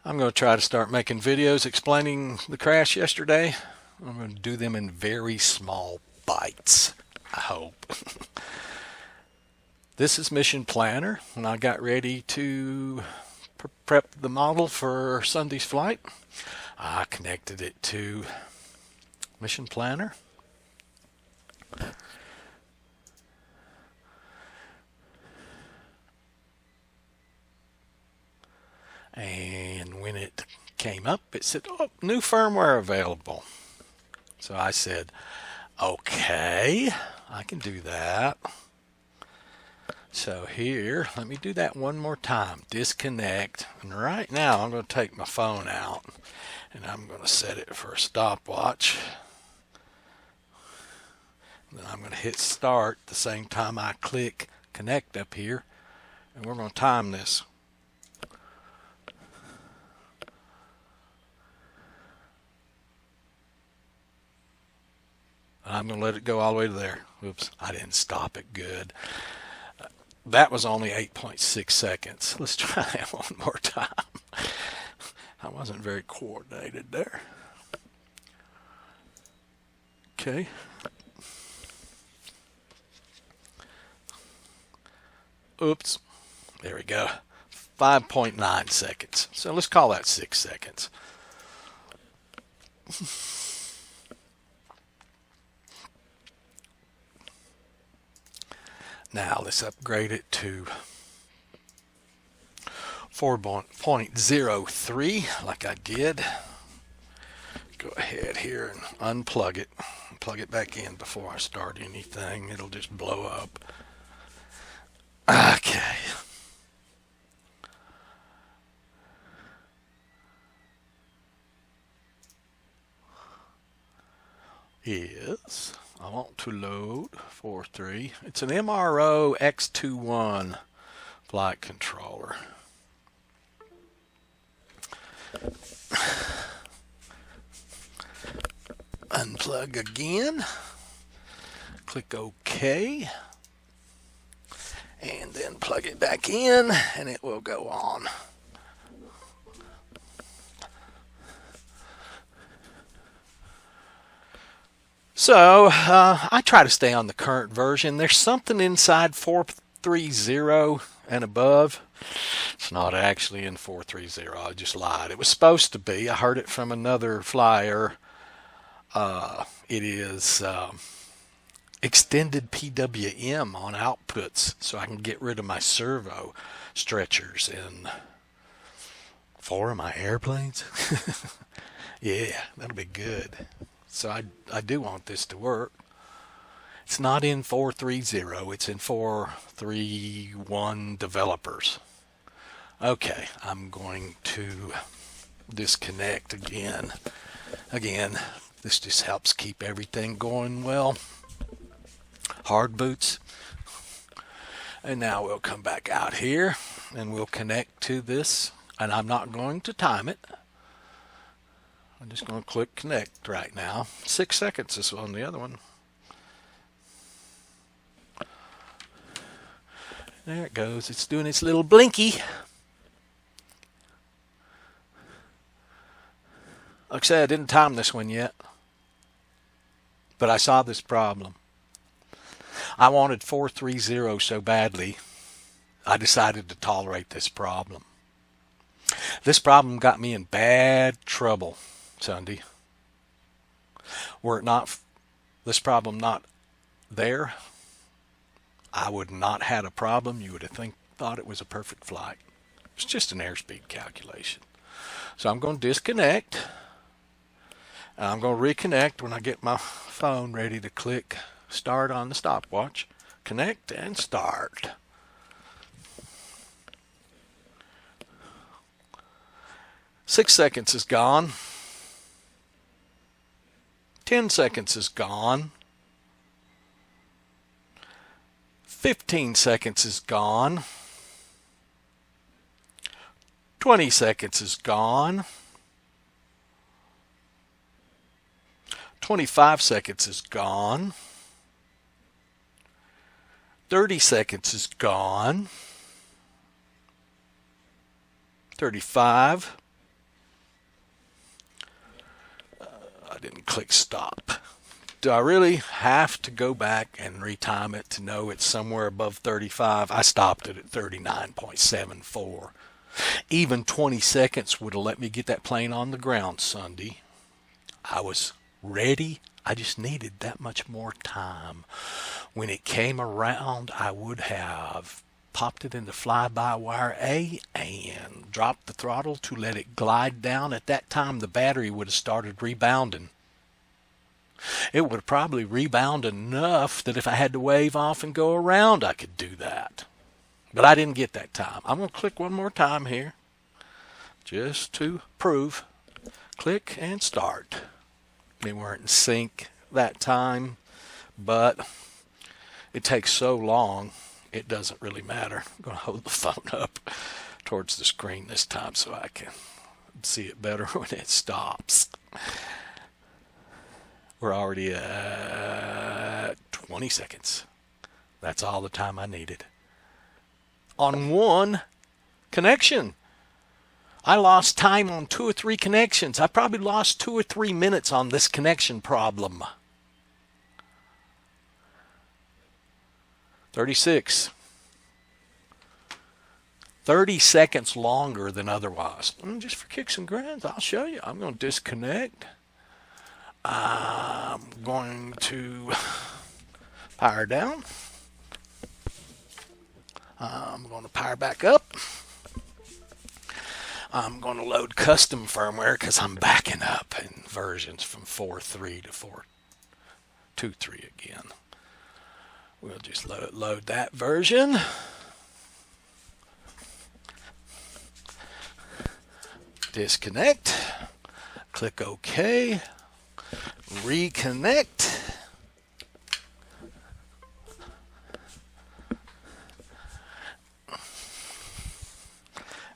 I'm going to try to start making videos explaining the crash yesterday. I'm going to do them in very small bites, I hope. This is Mission Planner, and I got ready to prep the model for Sunday's flight. I connected it to Mission Planner. And when it came up, it said, "Oh, new firmware available." So I said, okay, I can do that. So here, let me do that one more time. Disconnect. And right now, I'm going to take my phone out, and I'm going to set it for a stopwatch. Then I'm going to hit start the same time I click connect up here, and we're going to time this. I'm going to let it go all the way to there. Oops, I didn't stop it good. That was only 8.6 seconds. Let's try that one more time. I wasn't very coordinated there. Okay. Oops. There we go. 5.9 seconds. So let's call that 6 seconds. Now let's upgrade it to 4.03 like I did. Go ahead here and unplug it. Plug it back in before I start anything. It'll just blow up. Okay. I want to load 4.3. It's an MRO X21 flight controller. Unplug again. Click OK. And then plug it back in, and it will go on. So I try to stay on the current version. There's something inside 4.30 and above. It's not actually in 4.30. I just lied. It was supposed to be. I heard it from another flyer. It is extended PWM on outputs, so I can get rid of my servo stretchers in 4 of my airplanes. Yeah, that'll be good. So I do want this to work. It's not in 4.30. It's in 4.3.1 developers. Okay, I'm going to disconnect again. Again, this just helps keep everything going well. Hard boots. And now we'll come back out here and we'll connect to this. And I'm not going to time it. I'm just going to click connect right now. 6 seconds is on the other one. There it goes. It's doing its little blinky. Like I said, I didn't time this one yet. But I saw this problem. I wanted 4.30 so badly, I decided to tolerate this problem. This problem got me in bad trouble Sunday. Were it not this problem not there, I would not had a problem. You would have thought it was a perfect flight. It's just an airspeed calculation. So I'm going to disconnect. And I'm going to reconnect when I get my phone ready to click start on the stopwatch. Connect and start. Six seconds is gone. 10 seconds is gone. 15 seconds is gone. 20 seconds is gone. 25 seconds is gone. 30 seconds is gone. 35. didn't click stop. Do I really have to go back and retime it to know it's somewhere above 35? I stopped it at 39.74. Even 20 seconds would have let me get that plane on the ground Sunday. I was ready. I just needed that much more time. When it came around, I would have popped it into fly-by-wire A and dropped the throttle to let it glide down. At that time, the battery would have started rebounding. It would have probably rebounded enough that if I had to wave off and go around, I could do that. But I didn't get that time. I'm going to click one more time here just to prove. Click and start. We weren't in sync that time, but it takes so long, it doesn't really matter. I'm going to hold the phone up towards the screen this time so I can see it better when it stops. We're already at 20 seconds. That's all the time I needed. On one connection. I lost time on 2 or 3 connections. I probably lost 2 or 3 minutes on this connection problem. 36. 30 seconds longer than otherwise. Just for kicks and grins, I'll show you. I'm going to disconnect. I'm going to power down. I'm going to power back up. I'm going to load custom firmware because I'm backing up in versions from 4.3 to 4.2.3 again. We'll just load that version. Disconnect. Click OK. Reconnect.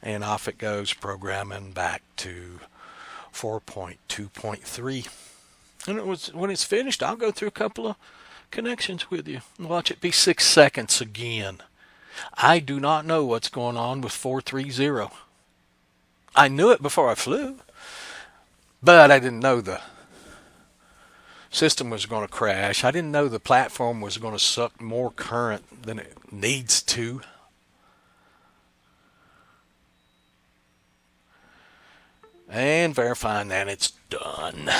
And off it goes, programming back to 4.2.3. And when it's finished, I'll go through a couple of connections with you and watch it be 6 seconds again. I do not know what's going on with 430. I knew it before I flew, but I didn't know the system was going to crash. I didn't know the platform was going to suck more current than it needs to. And verifying that it's done.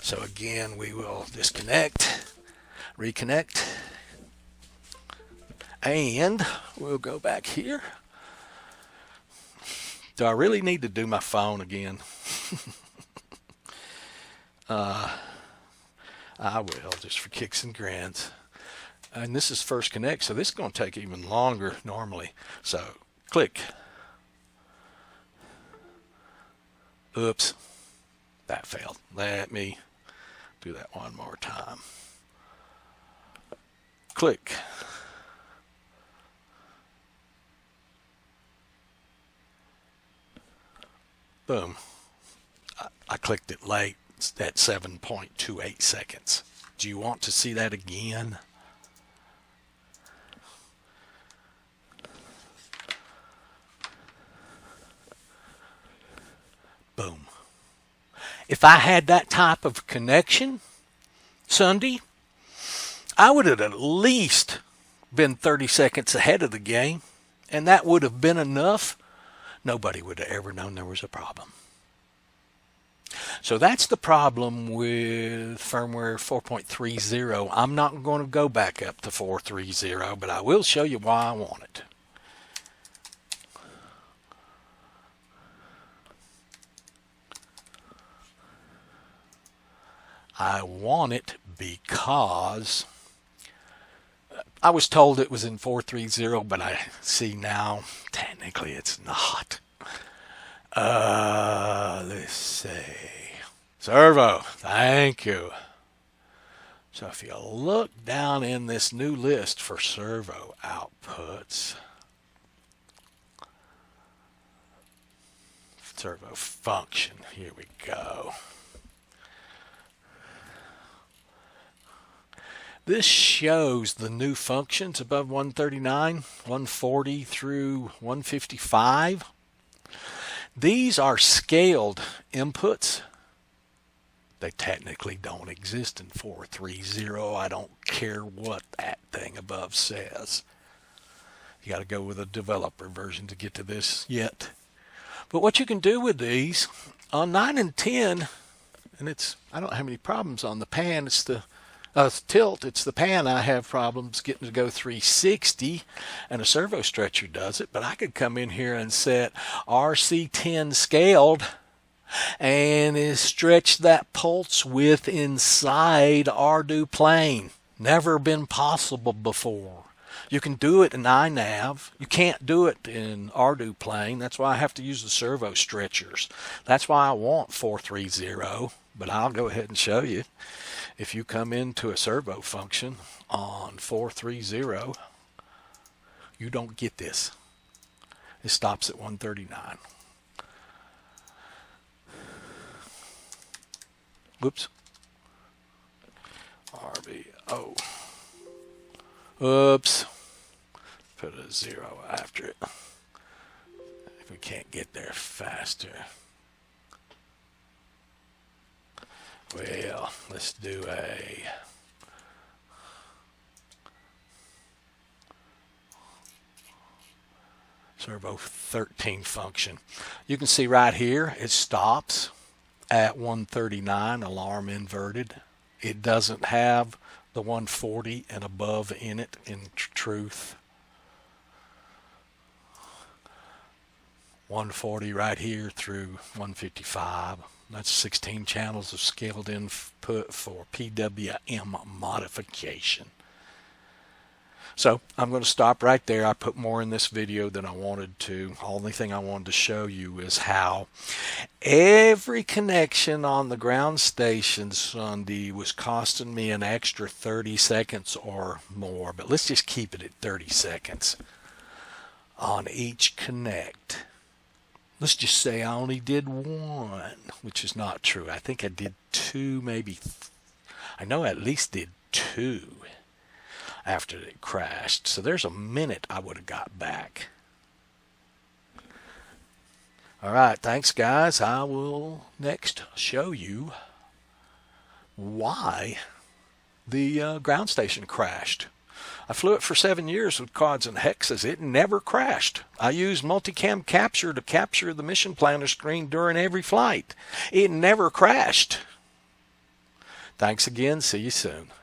So again, we will disconnect, reconnect, and we'll go back here. Do I really need to do my phone again? I will, just for kicks and grins. And this is first connect, so this is going to take even longer normally. So click. Oops, that failed. Let me do that one more time. Click. Boom. I clicked it late. It's at 7.28 seconds. Do you want to see that again? Boom. If I had that type of connection Sunday, I would have at least been 30 seconds ahead of the game, and that would have been enough. Nobody would have ever known there was a problem. So that's the problem with firmware 4.30. I'm not going to go back up to 4.30, but I will show you why I want it. I want it because I was told it was in 4.30, but I see now technically it's not. Let's see. Servo, thank you. So if you look down in this new list for servo outputs, servo function, here we go. This shows the new functions above 139, 140 through 155. These are scaled inputs. They technically don't exist in 4.3.0. I don't care what that thing above says. You got to go with a developer version to get to this yet. But what you can do with these on 9 and 10, and I don't have any problems on the pan. It's the tilt. It's the pan I have problems getting to go 360, and a servo stretcher does it. But I could come in here and set RC10 scaled and stretch that pulse width inside ArduPlane. Never been possible before. You can do it in iNav. You can't do it in ArduPlane. That's why I have to use the servo stretchers. That's why I want 4.3.0, but I'll go ahead and show you. If you come into a servo function on 4.3.0, you don't get this. It stops at 139. Whoops. RBO. Oops. Put a 0 after it. If we can't get there faster. Well, let's do a servo 13 function. You can see right here it stops at 139, alarm inverted. It doesn't have the 140 and above in it in truth. 140 right here through 155. That's 16 channels of scaled input for PWM modification. So I'm going to stop right there. I put more in this video than I wanted to. Only thing I wanted to show you is how every connection on the ground station Sunday was costing me an extra 30 seconds or more. But let's just keep it at 30 seconds on each connect. Let's just say I only did one, which is not true. I think I did two, maybe. I know I at least did two after it crashed. So there's a minute I would have got back. All right, thanks guys. I will next show you why the ground station crashed. I flew it for 7 years with quads and hexes. It never crashed. I used multicam capture to capture the mission planner screen during every flight. It never crashed. Thanks again. See you soon.